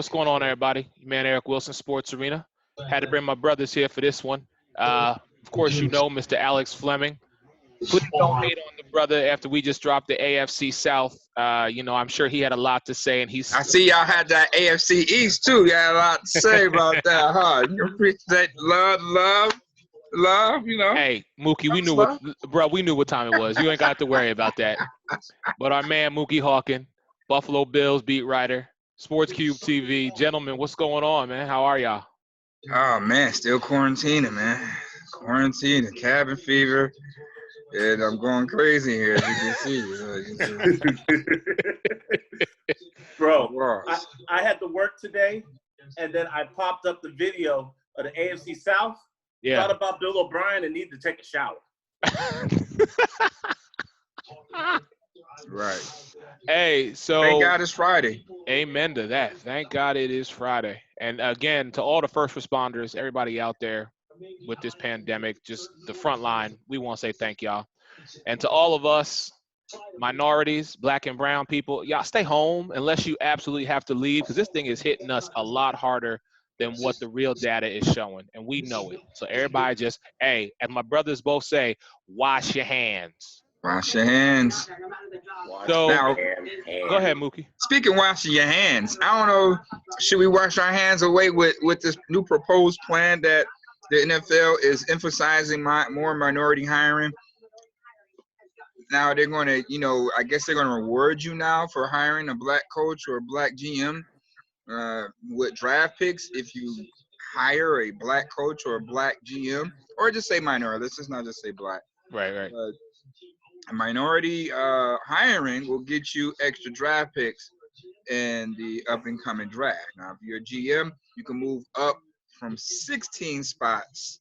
what's going on, everybody? Man, Eric Wilson, Sports Arena. Had to bring my brothers here for this one. Of course, you know Mr. Alex Fleming. Please don't hate on the brother after we just dropped the AFC South. I'm sure he had a lot to say, and he's. I see y'all had that AFC East too. You had a lot to say about that, huh? You appreciate love. Hey, Muki, we knew what time it was. You ain't got to worry about that. But our man Muki Hawkins, Buffalo Bills beat writer, Sports Cube TV, gentlemen, what's going on, man? How are y'all? Oh man, still quarantining, man. Quarantine and cabin fever. And I'm going crazy here, as you can see. Bro, I had to work today, and then I popped up the video of the AFC South. Yeah. Thought about Bill O'Brien and needed to take a shower. Right. Hey, so thank God it's Friday. Amen to that. Thank God it is Friday. And again, to all the first responders, everybody out there with this pandemic, just the front line, we want to say thank y'all. And to all of us, minorities, black and brown people, y'all stay home unless you absolutely have to leave, because this thing is hitting us a lot harder than what the real data is showing, and we know it. So everybody just, hey, as my brothers both say, wash your hands. Wash your hands. Now, go ahead, Muki. Speaking of washing your hands, I don't know, should we wash our hands away with this new proposed plan that the NFL is emphasizing more minority hiring? Now they're going to, I guess they're going to reward you now for hiring a black coach or a black GM with draft picks if you hire a black coach or a black GM, or just say minority. Let's just not just say black. Right. A minority hiring will get you extra draft picks in the up-and-coming draft. Now, if you're a GM, you can move up from 16 spots.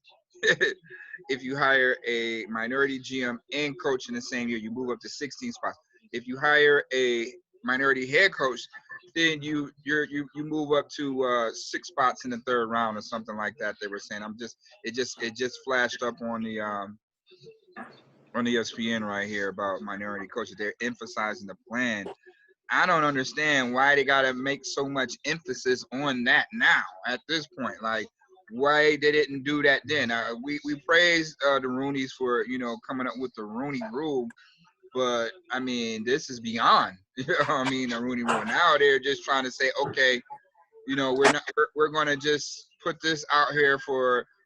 If you hire a minority GM and coach in the same year, you move up to 16 spots. If you hire a minority head coach, then you move up to 6 spots in the third round or something like that. They were saying. It just flashed up on the ESPN right here about minority coaches. They're emphasizing the plan. I don't understand why they gotta make so much emphasis on that now at this point. Like, why they didn't do that then? We praise the Rooneys for coming up with the Rooney Rule, but I mean this is beyond. The Rooney Rule. Now they're just trying to say, okay, we're going to just put this out here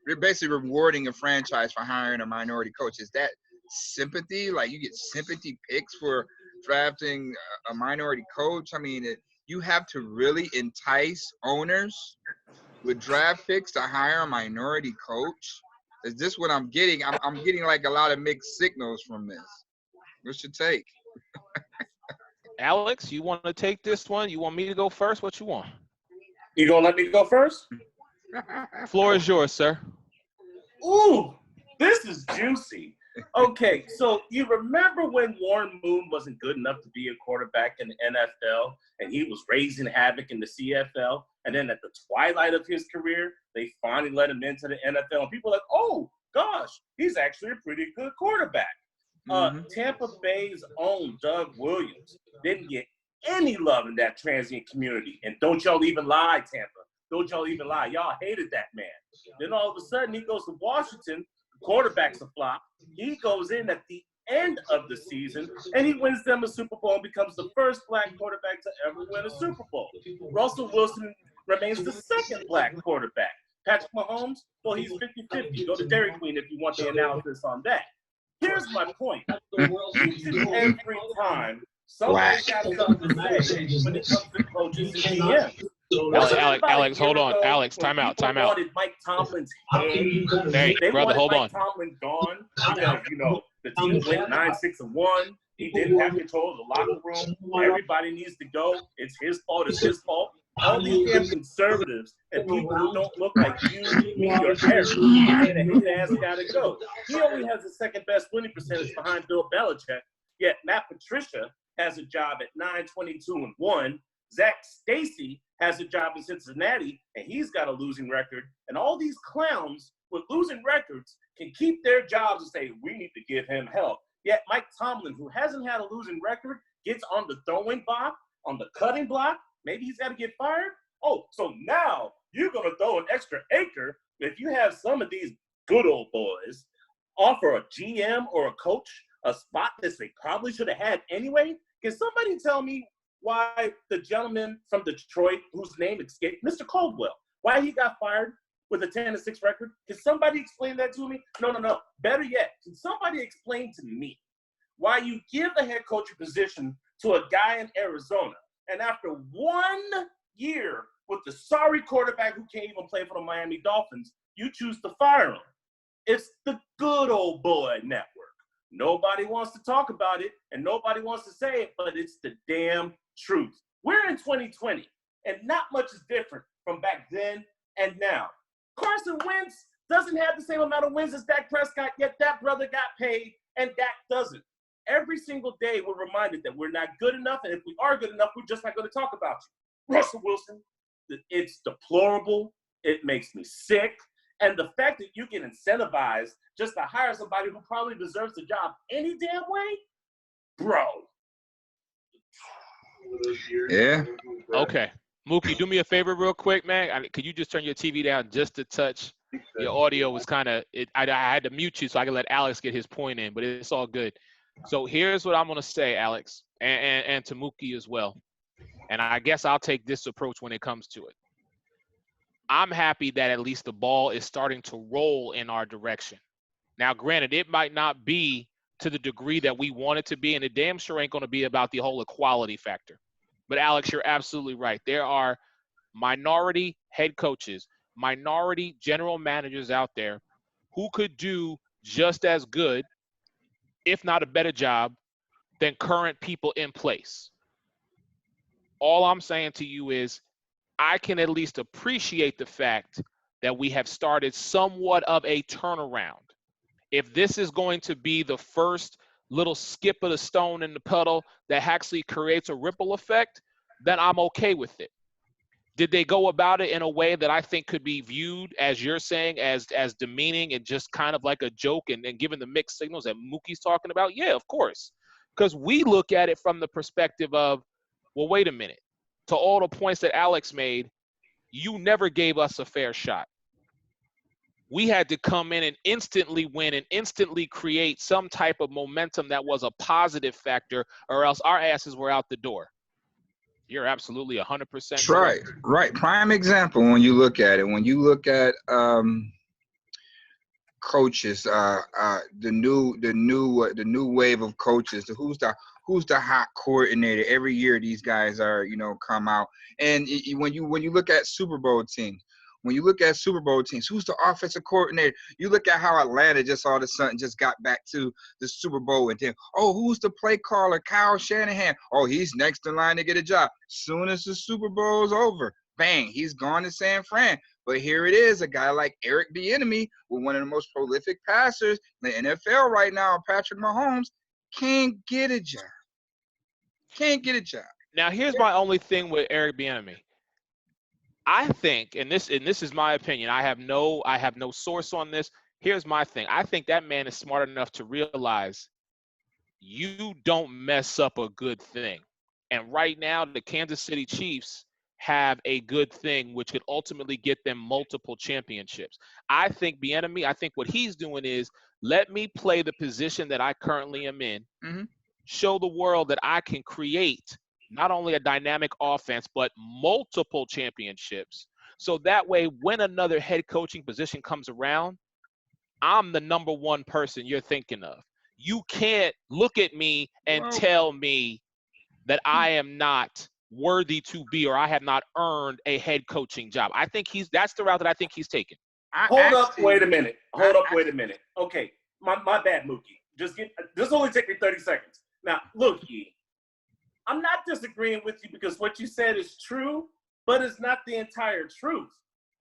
they're basically rewarding a franchise for hiring a minority coach. Is that sympathy? Like, you get sympathy picks for drafting a minority coach? I mean, you have to really entice owners with draft picks to hire a minority coach. Is this what I'm getting? I'm getting like a lot of mixed signals from this. What's your take? Alex, you want to take this one? You want me to go first? What you want? You gonna let me go first? Floor is yours, sir. Ooh, this is juicy. Okay, so you remember when Warren Moon wasn't good enough to be a quarterback in the NFL, and he was raising havoc in the CFL, and then at the twilight of his career, they finally let him into the NFL, and people were like, oh, gosh, he's actually a pretty good quarterback. Tampa Bay's own Doug Williams didn't get any love in that transient community. And don't y'all even lie, Tampa. Don't y'all even lie. Y'all hated that man. Then all of a sudden he goes to Washington. The quarterback's a flop. He goes in at the end of the season and he wins them a Super Bowl and becomes the first black quarterback to ever win a Super Bowl. Russell Wilson remains the second black quarterback. Patrick Mahomes, well, he's 50-50. Go to Dairy Queen if you want the analysis on that. Here's my point. Each and every time, somebody's got something to say when it comes to coaches and GMs. Alex, hold on. Alex, time out. Wanted Mike Tomlin's head. Hey, brother, hold on. Mike Tomlin gone because, the team went 9-6-1. He didn't have control of the locker room. Everybody needs to go. It's his fault. It's his fault. All these damn conservatives and people who don't look like you, me, or Eric, saying that his ass gotta go. He only has the second best winning percentage behind Bill Belichick, yet Matt Patricia has a job at 9-22-1. Zach Stacy has a job in Cincinnati, and he's got a losing record. And all these clowns with losing records can keep their jobs and say, we need to give him help. Yet Mike Tomlin, who hasn't had a losing record, gets on the throwing block, on the cutting block. Maybe he's got to get fired. Oh, so now you're going to throw an extra acre if you have some of these good old boys offer a GM or a coach a spot that they probably should have had anyway. Can somebody tell me why the gentleman from Detroit, whose name escaped, Mr. Caldwell, why he got fired with a 10-6 record? Can somebody explain that to me? No. Better yet, can somebody explain to me why you give the head coaching position to a guy in Arizona, and after 1 year with the sorry quarterback who can't even play for the Miami Dolphins, you choose to fire him? It's the good old boy network. Nobody wants to talk about it, and nobody wants to say it, but it's the damn truth. We're in 2020, and not much is different from back then and now. Carson Wentz doesn't have the same amount of wins as Dak Prescott, yet that brother got paid, and Dak doesn't. Every single day, we're reminded that we're not good enough, and if we are good enough, we're just not going to talk about you. Russell Wilson, it's deplorable. It makes me sick. And the fact that you get incentivized just to hire somebody who probably deserves the job any damn way, bro. Yeah. Okay. Muki, do me a favor real quick, man. Could you just turn your TV down just a touch? Your audio was kind of – I had to mute you so I could let Alex get his point in, but it's all good. So here's what I'm going to say, Alex, and to Muki as well. And I guess I'll take this approach when it comes to it. I'm happy that at least the ball is starting to roll in our direction. Now, granted, it might not be to the degree that we want it to be, and it damn sure ain't going to be about the whole equality factor. But, Alex, you're absolutely right. There are minority head coaches, minority general managers out there who could do just as good, if not a better job, than current people in place. All I'm saying to you is I can at least appreciate the fact that we have started somewhat of a turnaround. If this is going to be the first little skip of the stone in the puddle that actually creates a ripple effect, then I'm okay with it. Did they go about it in a way that I think could be viewed, as you're saying, as demeaning and just kind of like a joke and given the mixed signals that Muki's talking about? Yeah, of course. Because we look at it from the perspective of, well, wait a minute. To all the points that Alex made, you never gave us a fair shot. We had to come in and instantly win and instantly create some type of momentum that was a positive factor, or else our asses were out the door. You're absolutely 100% That's correct. right. Prime example when you look at it. When you look at coaches, the new wave of coaches. Who's the hot coordinator? Every year these guys are come out. And when you look at Super Bowl teams. When you look at Super Bowl teams, who's the offensive coordinator? You look at how Atlanta just all of a sudden just got back to the Super Bowl, and then, who's the play caller? Kyle Shanahan. Oh, he's next in line to get a job. Soon as the Super Bowl is over, bang, he's gone to San Fran. But here it is, a guy like Eric Bieniemy, with one of the most prolific passers in the NFL right now, Patrick Mahomes, can't get a job. Now, here's my only thing with Eric Bieniemy. I think, and this is my opinion. I have no source on this. Here's my thing. I think that man is smart enough to realize you don't mess up a good thing. And right now, the Kansas City Chiefs have a good thing, which could ultimately get them multiple championships. I think Bieniemy, what he's doing is, let me play the position that I currently am in, show the world that I can create not only a dynamic offense, but multiple championships. So that way, when another head coaching position comes around, I'm the number one person you're thinking of. You can't look at me and tell me that I am not worthy to be, or I have not earned a head coaching job. I think that's the route that I think he's taking. Hold up, wait a minute. Okay, my bad, Muki. This only take me 30 seconds. Now, look, I'm not disagreeing with you because what you said is true, but it's not the entire truth.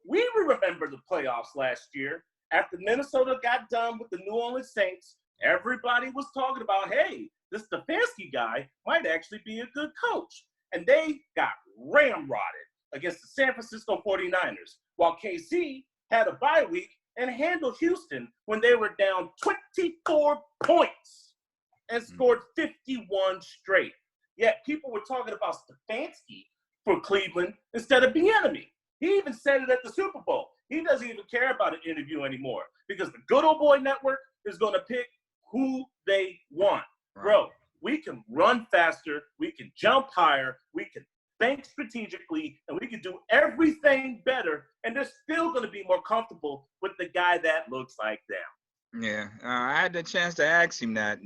We remember the playoffs last year. After Minnesota got done with the New Orleans Saints, everybody was talking about, hey, this Stefanski guy might actually be a good coach. And they got ramrodded against the San Francisco 49ers, while KC had a bye week and handled Houston when they were down 24 points and scored 51 straight. Yet people were talking about Stefanski for Cleveland instead of Bieniemy. He even said it at the Super Bowl. He doesn't even care about an interview anymore because the Good Old Boy Network is going to pick who they want. Right. Bro, we can run faster. We can jump higher. We can think strategically, and we can do everything better. And they're still going to be more comfortable with the guy that looks like them. Yeah, I had the chance to ask him that,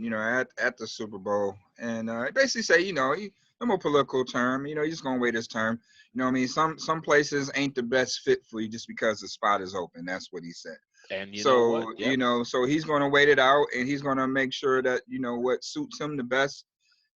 at the Super Bowl, and basically say, no more political term, he's just gonna wait his term. What I mean? Some places ain't the best fit for you just because the spot is open. That's what he said. And so Yep. So he's gonna wait it out, and he's gonna make sure that what suits him the best,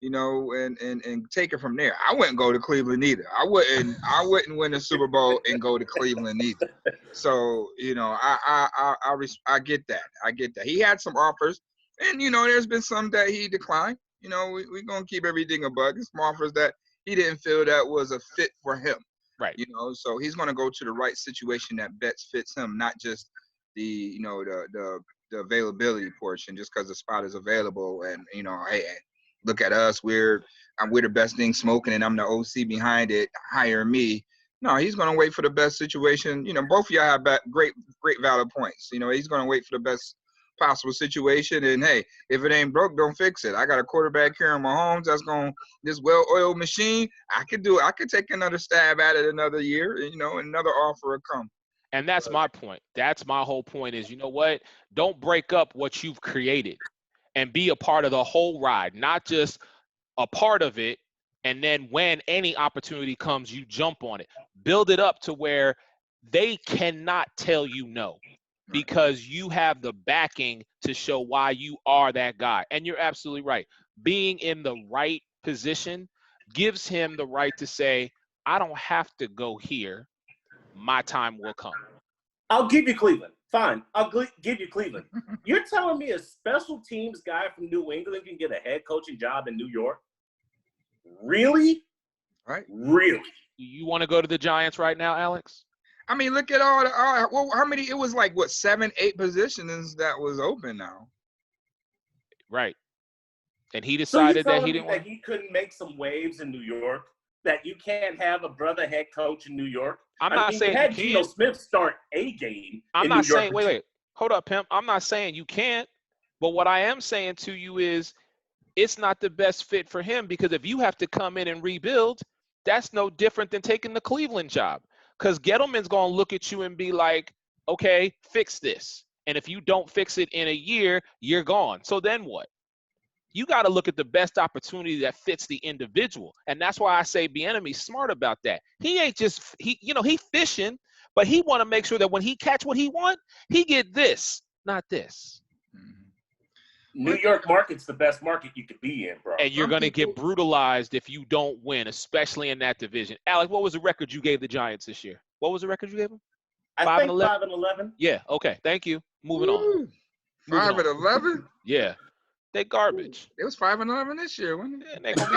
and take it from there. I wouldn't go to Cleveland either. I wouldn't win a Super Bowl and go to Cleveland either. So I get that. I get that. He had some offers, and there's been some that he declined. We're gonna keep everything a bug. Some offers that he didn't feel that was a fit for him. Right. So he's gonna go to the right situation that best fits him, not just the the availability portion, just because the spot is available. And hey, look at us, we're the best thing smoking, and I'm the OC behind it. Hire me. No, he's gonna wait for the best situation. Both of y'all have great valid points. He's gonna wait for the best possible situation. And hey, if it ain't broke, don't fix it. I got a quarterback here in Mahomes that's going this well-oiled machine. I could do it. I could take another stab at it another year. Another offer will come. And that's my point. That's my whole point is, what? Don't break up what you've created and be a part of the whole ride, not just a part of it. And then when any opportunity comes, you jump on it. Build it up to where they cannot tell you no, because you have the backing to show why you are that guy. And you're absolutely right. Being in the right position gives him the right to say, I don't have to go here. My time will come. I'll give you Cleveland. Fine. I'll give you Cleveland. You're telling me a special teams guy from New England can get a head coaching job in New York? Really? Right. Really? You want to go to the Giants right now, Alex? I mean, look at all the how many? It was like 7, 8 positions that was open now. Right. And he decided so that he didn't want. He couldn't make some waves in New York. That you can't have a brother head coach in New York. I'm not saying you had you Geno can't. Smith start a game. I'm not saying. Wait. Hold up, pimp. I'm not saying you can't. But what I am saying to you is, it's not the best fit for him, because if you have to come in and rebuild, that's no different than taking the Cleveland job. Because Gettleman's going to look at you and be like, okay, fix this. And if you don't fix it in a year, you're gone. So then what? You got to look at the best opportunity that fits the individual. And that's why I say Bieniemy's smart about that. He ain't just, he fishing, but he want to make sure that when he catch what he want, he get this, not this. New York market's the best market you could be in, bro. And you're going to get brutalized if you don't win, especially in that division. Alex, what was the record you gave the Giants this year? What was the record you gave them? I think 5-11. Yeah, okay. Thank you. Moving on. 5-11? Yeah. They garbage. It was 5-11 this year, wasn't it? Yeah, they're going to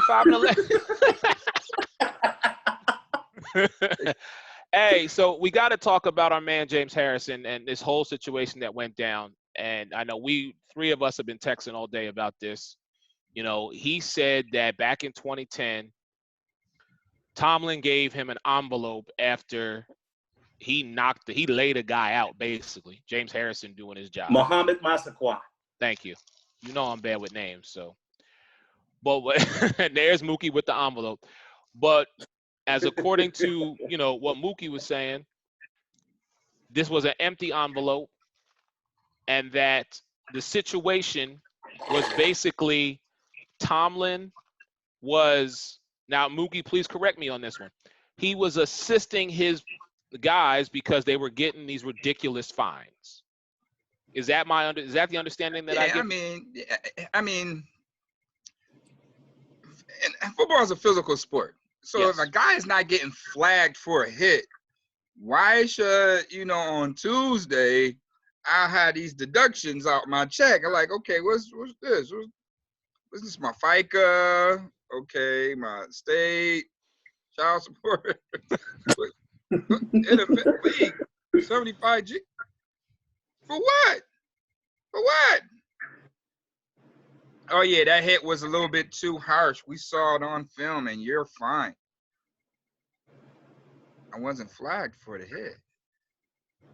be 5-11. Hey, so we got to talk about our man James Harrison and this whole situation that went down. And I know we 3 of us have been texting all day about this. He said that back in 2010, Tomlin gave him an envelope after he laid a guy out, basically. James Harrison doing his job. Mohamed Massaquoi. Thank you. I'm bad with names, so. But there's Muki with the envelope. But as according to, what Muki was saying, this was an empty envelope, and that the situation was basically Tomlin was, now Muki, please correct me on this one. He was assisting his guys because they were getting these ridiculous fines. Is that the understanding that I get? I mean, and football is a physical sport. So Yes. If a guy is not getting flagged for a hit, why should, on Tuesday, I had these deductions out my check? I'm like, okay, what's this? What's this? My FICA, okay, my state, child support, NFL league, 75G. For what? For what? Oh yeah, that hit was a little bit too harsh. We saw it on film, and you're fine. I wasn't flagged for the hit.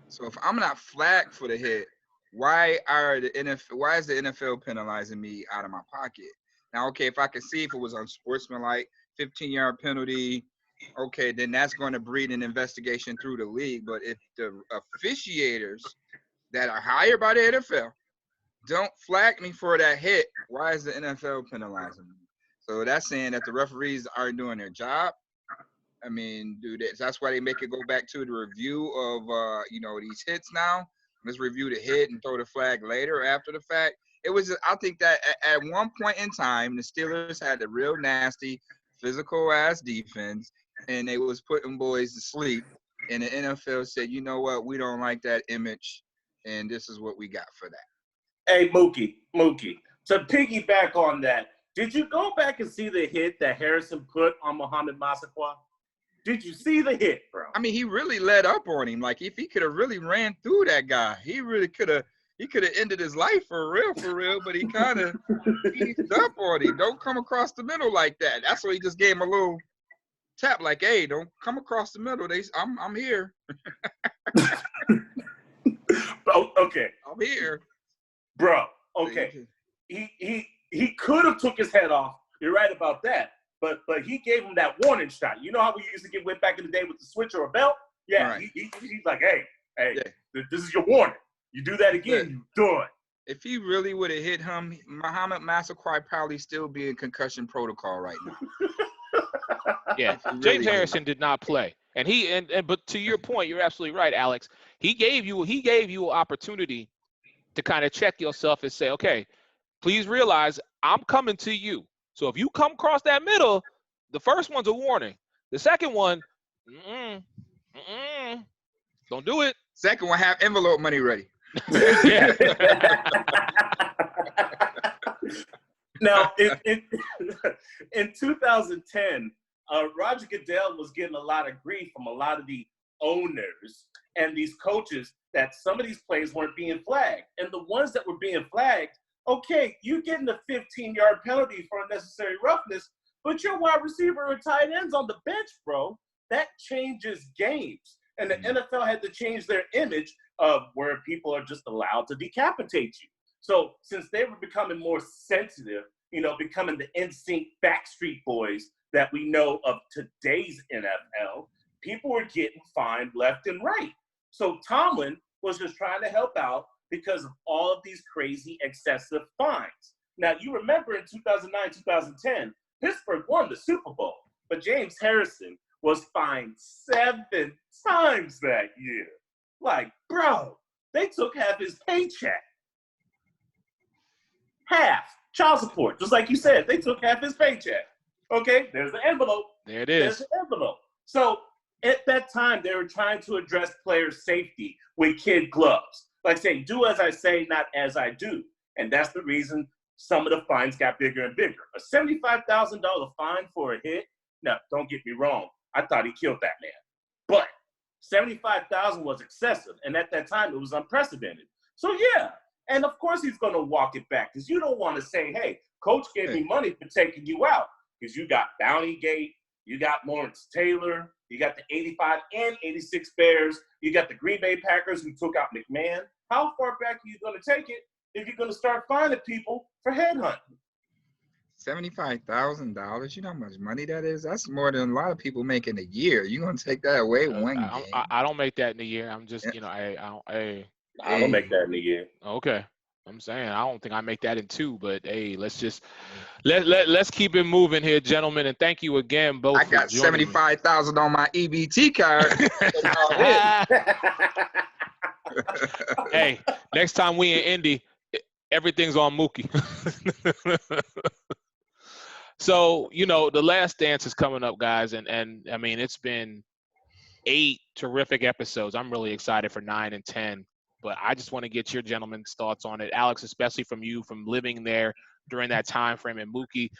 So if I'm not flagged for the hit, why is the NFL penalizing me out of my pocket? Now, okay, if I can see if it was unsportsmanlike, 15-yard penalty, okay, then that's going to breed an investigation through the league. But if the officiators that are hired by the NFL don't flag me for that hit, why is the NFL penalizing me? So that's saying that the referees aren't doing their job. I mean, dude, that's why they make it go back to the review of, these hits now. Let's review the hit and throw the flag later after the fact. I think that at one point in time, the Steelers had a real nasty, physical-ass defense, and they was putting boys to sleep. And the NFL said, you know what, we don't like that image, and this is what we got for that. Hey, Muki, to piggyback on that, did you go back and see the hit that Harrison put on Muhammad Massaquoi? Did you see the hit, bro? I mean, he really let up on him. Like, if he could have really ran through that guy, he really could have ended his life for real, but he kind of eased up on him. Don't come across the middle like that. That's why he just gave him a little tap, like, hey, don't come across the middle. I'm here. Okay. I'm here. Bro, okay. He could have took his head off. You're right about that. But he gave him that warning shot. You know how we used to get way back in the day with the switch or a belt? Yeah, right. He's like, hey, yeah. This is your warning. You do that again, you done. If he really would have hit him, Muhammad Massaquoi probably still be in concussion protocol right now. Yeah, James Harrison did not play, and but to your point, you're absolutely right, Alex. He gave you an opportunity to kind of check yourself and say, okay, please realize I'm coming to you. So if you come across that middle, the first one's a warning. The second one, don't do it. Second one, have envelope money ready. Yeah. Now, in 2010, Roger Goodell was getting a lot of grief from a lot of the owners and these coaches that some of these plays weren't being flagged. And the ones that were being flagged, okay, you getting a 15-yard penalty for unnecessary roughness, but your wide receiver or tight ends on the bench, bro. That changes games. And the NFL had to change their image of where people are just allowed to decapitate you. So since they were becoming more sensitive, becoming the NSYNC Backstreet Boys that we know of today's NFL, people were getting fined left and right. So Tomlin was just trying to help out because of all of these crazy excessive fines. Now, you remember in 2009, 2010, Pittsburgh won the Super Bowl, but James Harrison was fined 7 times that year. Like, bro, they took half his paycheck. Half. Child support, just like you said, they took half his paycheck. Okay, there's the envelope. There it is. There's the envelope. So at that time, they were trying to address player safety with kid gloves. Like say, do as I say, not as I do. And that's the reason some of the fines got bigger and bigger. A $75,000 fine for a hit? Now, don't get me wrong. I thought he killed that man. But $75,000 was excessive. And at that time, it was unprecedented. So, yeah. And, of course, he's going to walk it back because you don't want to say, hey, coach gave me money for taking you out because you got Bounty Gate, you got Lawrence Taylor, you got the 85 and 86 Bears, you got the Green Bay Packers who took out McMahon. How far back are you going to take it if you're going to start finding people for headhunting? $75,000. You know how much money that is? That's more than a lot of people make in a year. You're going to take that away one game. I don't make that in a year. I'm just, I don't make that in a year. Okay. I'm saying I don't think I make that in 2, but hey, let's keep it moving here, gentlemen, and thank you again both. I got 75,000 on my EBT card. Hey, next time we in Indy, everything's on Muki. So, the Last Dance is coming up, guys, and I mean, it's been 8 terrific episodes. I'm really excited for 9 and 10, but I just want to get your gentlemen's thoughts on it. Alex, especially from you, from living there during that time frame, and Muki,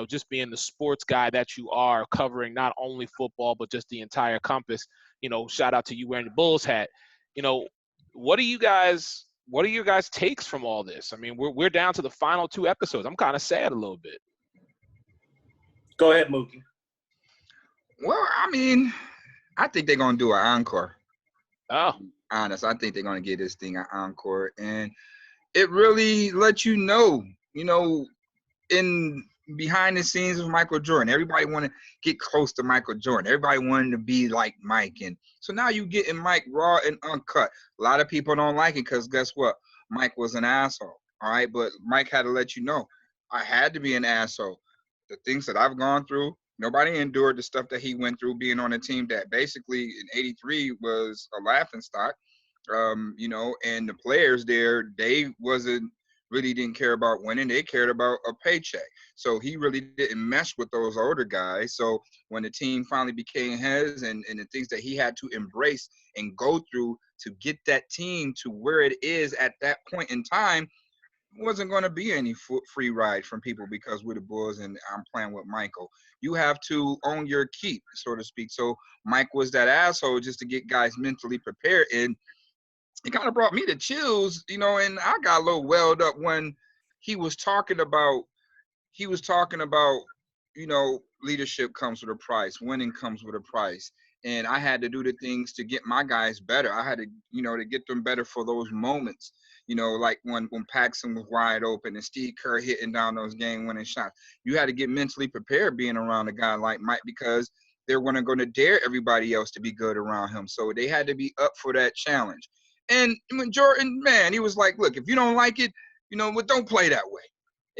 just being the sports guy that you are, covering not only football, but just the entire compass. Shout out to you wearing the Bulls hat. What are your guys' takes from all this? I mean, we're down to the final 2 episodes. I'm kind of sad a little bit. Go ahead, Muki. Well, I mean, I think they're gonna do an encore. Oh, Honest, I think they're gonna give this thing an encore, and it really lets you know, in behind the scenes of Michael Jordan. Everybody want to get close to Michael Jordan. Everybody wanted to be like Mike, and so now you getting Mike raw and uncut. A lot of people don't like it because guess what? Mike was an asshole. All right, but Mike had to let you know I had to be an asshole. The things that I've gone through, nobody endured the stuff that he went through being on a team that basically in '83 was a laughing stock. And the players there, they wasn't really didn't care about winning. They cared about a paycheck. So he really didn't mesh with those older guys. So when the team finally became his and the things that he had to embrace and go through to get that team to where it is at that point in time, wasn't going to be any free ride from people because we're the Bulls and I'm playing with Michael. You have to own your keep, so to speak. So Mike was that asshole just to get guys mentally prepared. And it kind of brought me to chills, and I got a little welled up when he was talking about leadership comes with a price, winning comes with a price. And I had to do the things to get my guys better. I had to get them better for those moments. Like when Paxson was wide open and Steve Kerr hitting down those game-winning shots. You had to get mentally prepared being around a guy like Mike because they're going to dare everybody else to be good around him. So they had to be up for that challenge. And when Jordan, man, he was like, look, if you don't like it, well, don't play that way.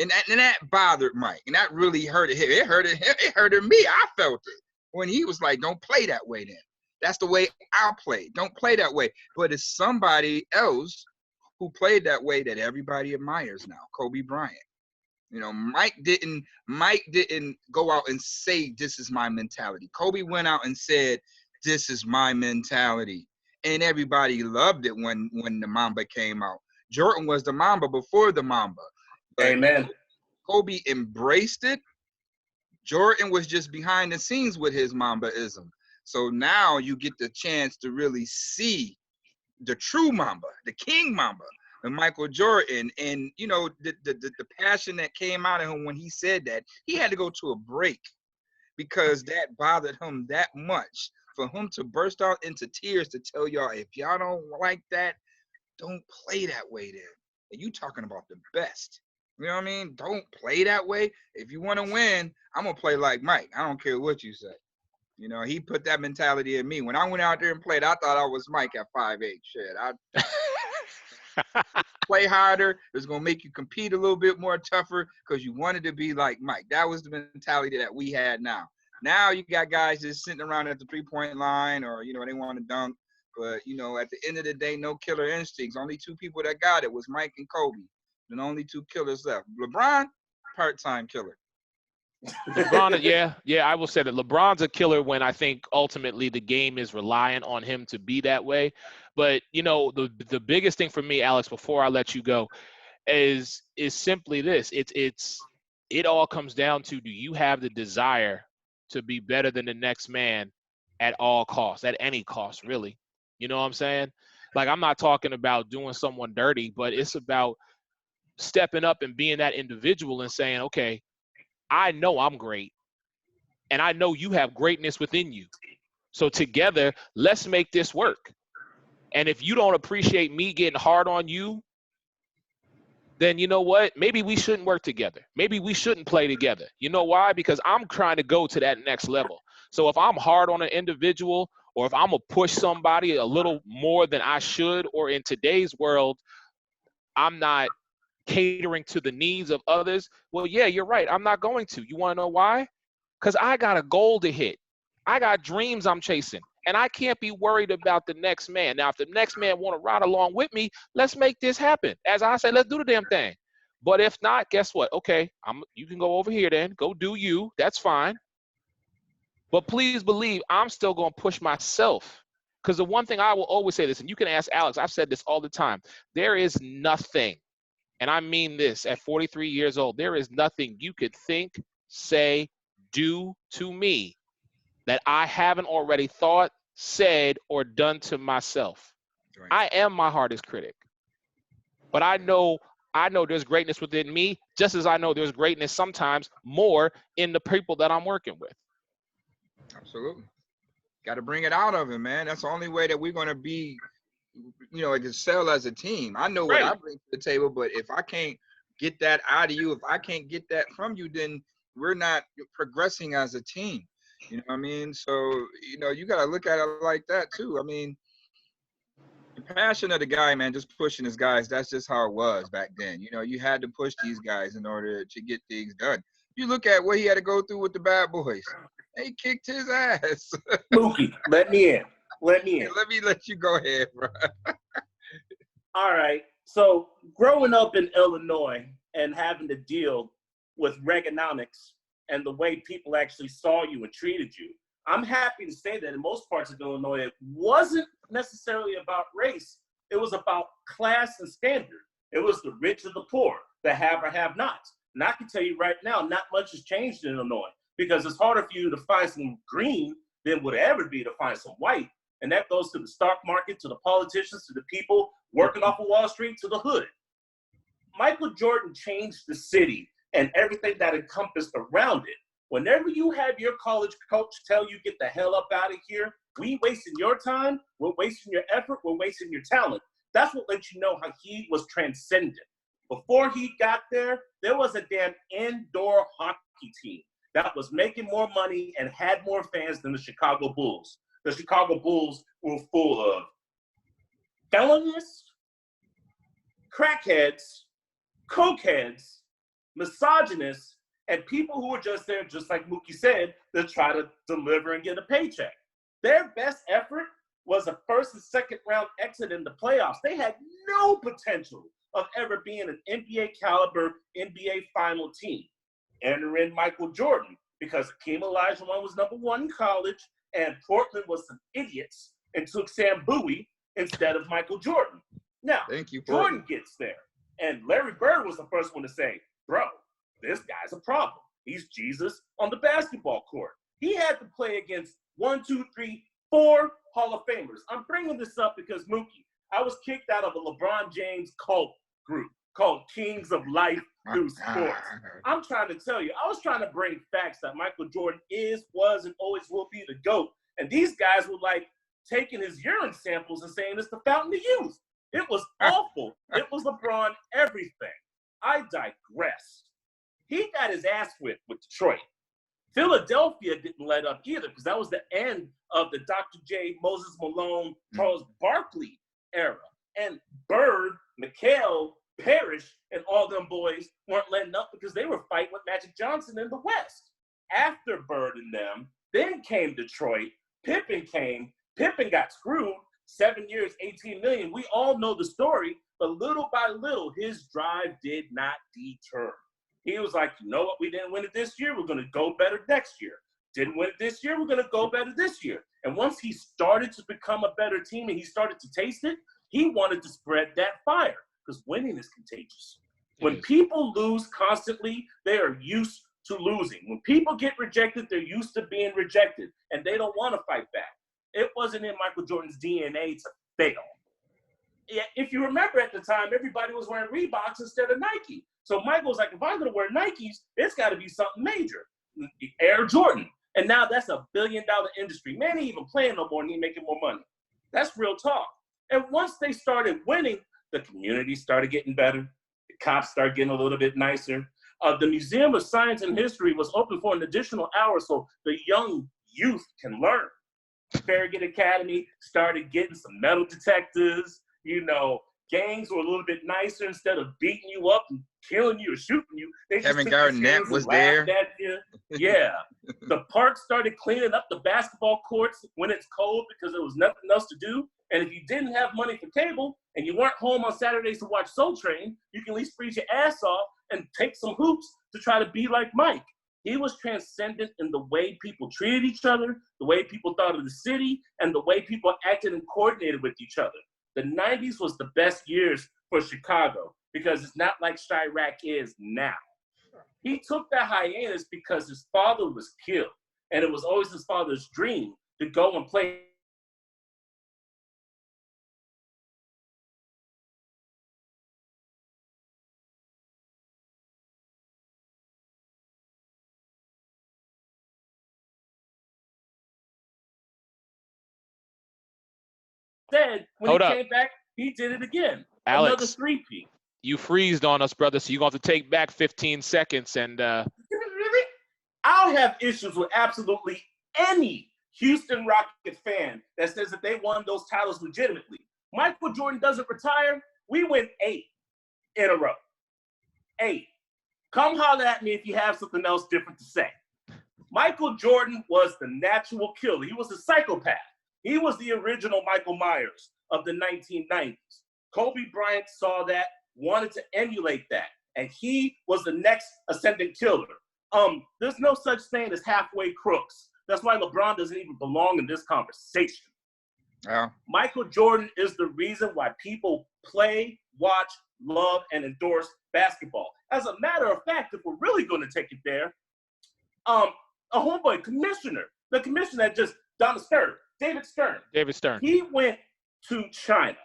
And that bothered Mike. And that really hurted him. It hurted him. It hurted me. I felt it when he was like, don't play that way then. That's the way I play. Don't play that way. But it's somebody else who played that way that everybody admires now, Kobe Bryant. Mike didn't go out and say, this is my mentality. Kobe went out and said, this is my mentality. And everybody loved it when the Mamba came out. Jordan was the Mamba before the Mamba. But Amen. Kobe embraced it. Jordan was just behind the scenes with his Mambaism. So now you get the chance to really see the true Mamba, the King Mamba, and Michael Jordan. And, the passion that came out of him when he said that, he had to go to a break because that bothered him that much. For him to burst out into tears to tell y'all, if y'all don't like that, don't play that way then. And you talking about the best. You know what I mean? Don't play that way. If you want to win, I'm going to play like Mike. I don't care what you say. He put that mentality in me. When I went out there and played, I thought I was Mike at 5'8". Shit. Play harder. It's going to make you compete a little bit more tougher because you wanted to be like Mike. That was the mentality that we had now. Now you got guys just sitting around at the three-point line or, they want to dunk. But, at the end of the day, no killer instincts. Only two people that got it was Mike and Kobe. And only two killers left. LeBron, part-time killer. LeBron, yeah, I will say that LeBron's a killer when I think ultimately the game is reliant on him to be that way. But, the biggest thing for me, Alex, before I let you go, is simply this. It all comes down to, do you have the desire to be better than the next man at all costs, at any cost, really? You know what I'm saying? Like, I'm not talking about doing someone dirty, but it's about stepping up and being that individual and saying, okay, I know I'm great, and I know you have greatness within you. So together, let's make this work. And if you don't appreciate me getting hard on you, then you know what? Maybe we shouldn't work together. Maybe we shouldn't play together. You know why? Because I'm trying to go to that next level. So if I'm hard on an individual, or if I'm going to push somebody a little more than I should, or in today's world, I'm not catering to the needs of others, well, yeah, you're right. I'm not going to. You want to know why? Because I got a goal to hit. I got dreams I'm chasing. And I can't be worried about the next man. Now, if the next man want to ride along with me, let's make this happen. As I say, let's do the damn thing. But if not, guess what? Okay, you can go over here then. Go do you. That's fine. But please believe I'm still going to push myself. Because the one thing I will always say this, and you can ask Alex, I've said this all the time. There is nothing, and I mean this at 43 years old, there is nothing you could think, say, do to me that I haven't already thought, said, or done to myself. Right. I am my hardest critic. But I know there's greatness within me, just as I know there's greatness sometimes more in the people that I'm working with. Absolutely. Got to bring it out of him, man. That's the only way that we're gonna be, excel as a team. I know what Right. I bring to the table, but if I can't get that out of you, if I can't get that from you, then we're not progressing as a team. You know what I mean? So, you got to look at it like that too. I mean, the passion of the guy, man, just pushing his guys, that's just how it was back then. You had to push these guys in order to get things done. You look at what he had to go through with the bad boys. They kicked his ass. Mookie, let me in. Let me in. Let me let you go ahead, bro. All right. So growing up in Illinois and having to deal with Reaganomics and the way people actually saw you and treated you, I'm happy to say that in most parts of Illinois, it wasn't necessarily about race. It was about class and standard. It was the rich and the poor, the have or have nots. And I can tell you right now, not much has changed in Illinois because it's harder for you to find some green than would ever be to find some white. And that goes to the stock market, to the politicians, to the people working off of Wall Street, to the hood. Michael Jordan changed the city and everything that encompassed around it. Whenever you have your college coach tell you, get the hell up out of here, we wasting your time, we're wasting your effort, we're wasting your talent. That's what lets you know how he was transcendent. Before he got there was a damn indoor hockey team that was making more money and had more fans than the Chicago Bulls. The Chicago Bulls were full of felonious, crackheads, cokeheads, misogynists, and people who were just there, just like Muki said, to try to deliver and get a paycheck. Their best effort was a first and second round exit in the playoffs. They had no potential of ever being an NBA caliber NBA final team. Enter in Michael Jordan because Hakeem Olajuwon was number one in college and Portland was some idiots and took Sam Bowie instead of Michael Jordan. Now, Thank you, Jordan gets there, and Larry Bird was the first one to say, bro, this guy's a problem. He's Jesus on the basketball court. He had to play against 1, 2, 3, 4 Hall of Famers. I'm bringing this up because, Mookie, I was kicked out of a LeBron James cult group called Kings of Life Through Sports. I'm trying to tell you, I was trying to bring facts that Michael Jordan is, was, and always will be the GOAT. And these guys were like taking his urine samples and saying it's the fountain of youth. It was awful. It was LeBron everything. I digress. He got his ass whipped with Detroit. Philadelphia didn't let up either because that was the end of the Dr. J, Moses Malone, Charles Barkley era. And Bird, McHale, Parrish, and all them boys weren't letting up because they were fighting with Magic Johnson in the West. After Bird and them, then came Detroit. Pippen came. Pippen got screwed. 7 years, 18 million. We all know the story, but little by little, his drive did not deter. He was like, you know what? We didn't win it this year. We're going to go better next year. Didn't win it this year. We're going to go better this year. And once he started to become a better team and he started to taste it, he wanted to spread that fire because winning is contagious. When people lose constantly, they are used to losing. When people get rejected, they're used to being rejected, and they don't want to fight back. It wasn't in Michael Jordan's DNA to fail. Yeah, if you remember at the time, everybody was wearing Reeboks instead of Nike. So Michael was like, if I'm going to wear Nikes, it's got to be something major. Air Jordan. And now that's $1 billion industry. Man, he ain't even playing no more and he making more money. That's real talk. And once they started winning, the community started getting better. The cops started getting a little bit nicer. The Museum of Science and History was open for an additional hour so the young youth can learn. Farragut Academy started getting some metal detectors. You know, gangs were a little bit nicer. Instead of beating you up and killing you or shooting you, they just Kevin took Garnett was there. at you. Yeah. The park started cleaning up the basketball courts when it's cold because there was nothing else to do. And if you didn't have money for cable and you weren't home on Saturdays to watch Soul Train, you can at least freeze your ass off and take some hoops to try to be like Mike. He was transcendent in the way people treated each other, the way people thought of the city, and the way people acted and coordinated with each other. The 90s was the best years for Chicago because it's not like Chirac is now. He took that hiatus because his father was killed, and it was always his father's dream to go and play said when Hold he up. came back, he did it again. Alex, Another three-peat. You freezed on us, brother, so you're going to have to take back 15 seconds. And Really? I'll have issues with absolutely any Houston Rockets fan that says that they won those titles legitimately. Michael Jordan doesn't retire. We win 8 in a row. 8. Come holler at me if you have something else different to say. Michael Jordan was the natural killer. He was a psychopath. He was the original Michael Myers of the 1990s. Kobe Bryant saw that, wanted to emulate that, and he was the next ascendant killer. There's no such thing as halfway crooks. That's why LeBron doesn't even belong in this conversation. Yeah. Michael Jordan is the reason why people play, watch, love, and endorse basketball. As a matter of fact, if we're really going to take it there, a homeboy commissioner, the commissioner that just David Stern. He went to China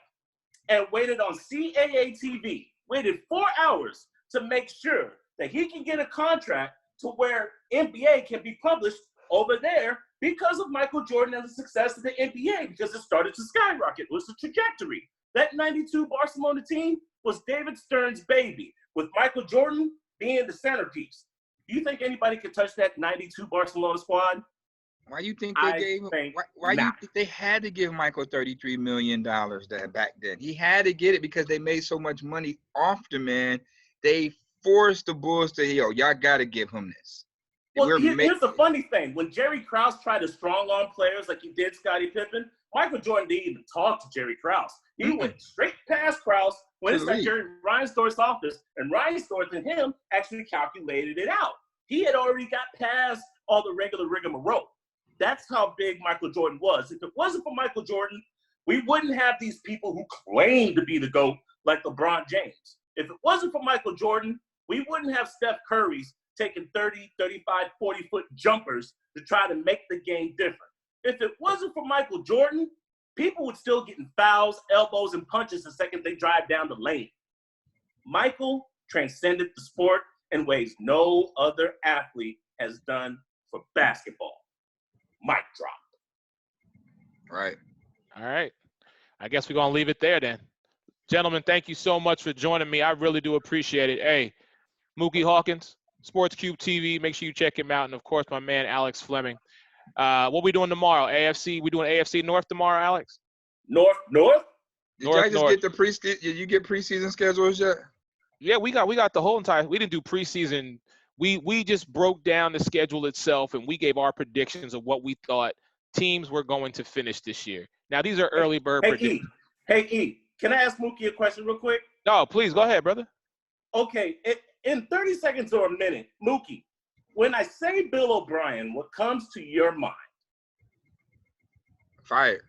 and waited on CAA TV, waited 4 hours to make sure that he can get a contract to where NBA can be published over there because of Michael Jordan and the success of the NBA, because it started to skyrocket. It was the trajectory. That 92 Barcelona team was David Stern's baby, with Michael Jordan being the centerpiece. Do you think anybody could touch that 92 Barcelona squad? Why you think they gave him? Why you think they had to give Michael $33 million back then? He had to get it because they made so much money off the man. They forced the Bulls to, y'all got to give him this. Well, here's the funny thing. When Jerry Krause tried to strong-arm players like he did Scottie Pippen, Michael Jordan didn't even talk to Jerry Krause. He went straight past Krause, went inside Jerry Reinsdorf's office, and Reinsdorf and him actually calculated it out. He had already got past all the regular rigmarole. That's how big Michael Jordan was. If it wasn't for Michael Jordan, we wouldn't have these people who claim to be the GOAT like LeBron James. If it wasn't for Michael Jordan, we wouldn't have Steph Curry's taking 30, 35, 40-foot jumpers to try to make the game different. If it wasn't for Michael Jordan, people would still getting fouls, elbows, and punches the second they drive down the lane. Michael transcended the sport in ways no other athlete has done for basketball. Mic drop. Right. All right. I guess we're going to leave it there then. Gentlemen, thank you so much for joining me. I really do appreciate it. Hey, Muki Hawkins, Sports Cube TV. Make sure you check him out. And, of course, my man, Alex Fleming. What we doing tomorrow? AFC? We doing AFC North tomorrow, Alex? North? Did y'all just get the preseason? Did you get preseason schedules yet? Yeah, we got the whole entire. We didn't do preseason. We just broke down the schedule itself, and we gave our predictions of what we thought teams were going to finish this year. Now, these are early bird predictions. Hey, E, can I ask Muki a question real quick? No, please, go ahead, brother. Okay, in 30 seconds or a minute, Muki, when I say Bill O'Brien, what comes to your mind? Fire.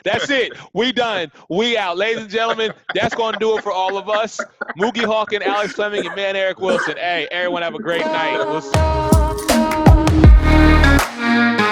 That's it. We done. We out. Ladies and gentlemen, that's going to do it for all of us. Muki Hawkins, Alex Fleming, and man Eric Wilson. Hey, everyone have a great night. We'll see.